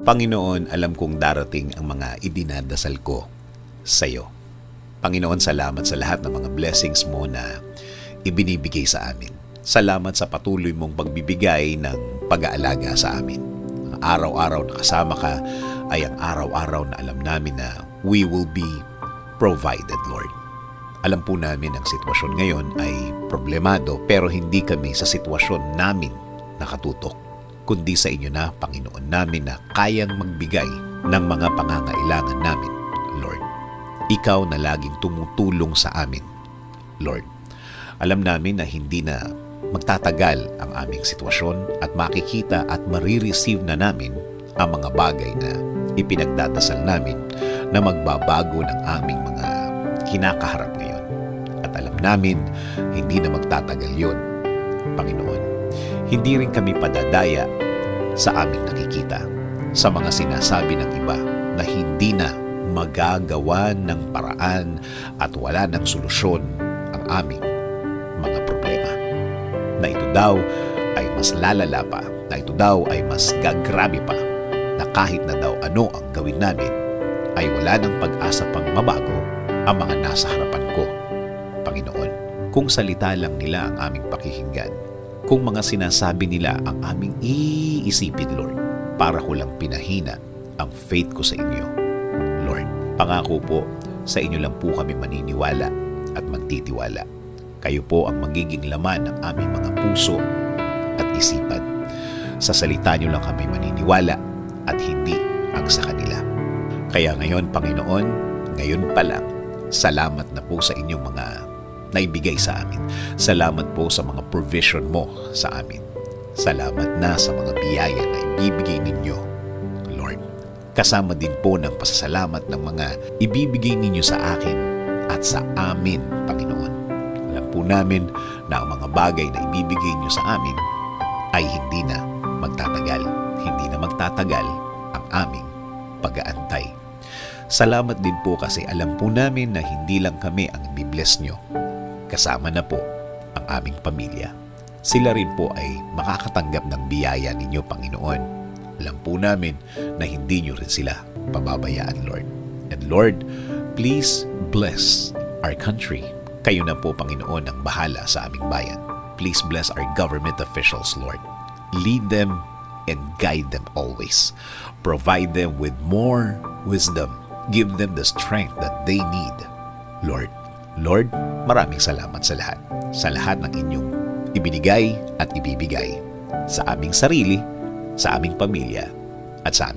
Panginoon, alam kong darating ang mga idinadasal ko sa iyo. Panginoon, salamat sa lahat ng mga blessings mo na ibinibigay sa amin. Salamat sa patuloy mong pagbibigay ng pag-aalaga sa amin. Ang araw-araw na kasama ka ay ang araw-araw na alam namin na we will be provided, Lord. Alam po namin ang sitwasyon ngayon ay problemado pero hindi kami sa sitwasyon namin nakatutok, kundi sa inyo na, Panginoon namin, na kayang magbigay ng mga pangangailangan namin, Lord. Ikaw na laging tumutulong sa amin, Lord. Alam namin na hindi na magtatagal ang aming sitwasyon at makikita at marireceive na namin ang mga bagay na ipinagdadasal namin na magbabago ng aming mga kinakaharap ngayon. At alam namin, hindi na magtatagal yun, Panginoon. Hindi rin kami padadaya sa aming nakikita, sa mga sinasabi ng iba na hindi na magagawa ng paraan at wala ng solusyon ang aming mga problema. Na ito daw ay mas lalala pa, na ito daw ay mas gagrabe pa, na kahit na daw ano ang gawin namin, ay wala ng pag-asa pang mabago ang mga nasa harapan ko, Panginoon. Kung salita lang nila ang aming pakikinggan, kung mga sinasabi nila ang aming iisipin, Lord, para ko lang pinahina ang faith ko sa inyo, Lord. Pangako po, sa inyo lang po kami maniniwala at magtitiwala. Kayo po ang magiging laman ng aming mga puso at isipan. Sa salita niyo lang kami maniniwala at hindi ang sa kanila. Kaya ngayon, Panginoon, ngayon pa lang, salamat na po sa inyong mga naibigay sa amin. Salamat po sa mga provision mo sa amin. Salamat na sa mga biyaya na ibibigay ninyo, Lord. Kasama din po ng pasasalamat ng mga ibibigay ninyo sa akin at sa amin, Panginoon. Alam po namin na ang mga bagay na ibibigay niyo sa amin ay hindi na magtatagal. Hindi na magtatagal ang aming pag-aantay. Salamat din po kasi alam po namin na hindi lang kami ang ibibless nyo. Kasama na po ang aming pamilya. Sila rin po ay makakatanggap ng biyaya ninyo, Panginoon. Alam po namin na hindi nyo rin sila pababayaan, Lord. And Lord, please bless our country. Kayo na po, Panginoon, ang bahala sa aming bayan. Please bless our government officials, Lord. Lead them and guide them always. Provide them with more wisdom. Give them the strength that they need, Lord. Lord, maraming salamat sa lahat. Sa lahat ng inyong ibinigay at ibibigay sa aming sarili, sa aming pamilya, at sa aming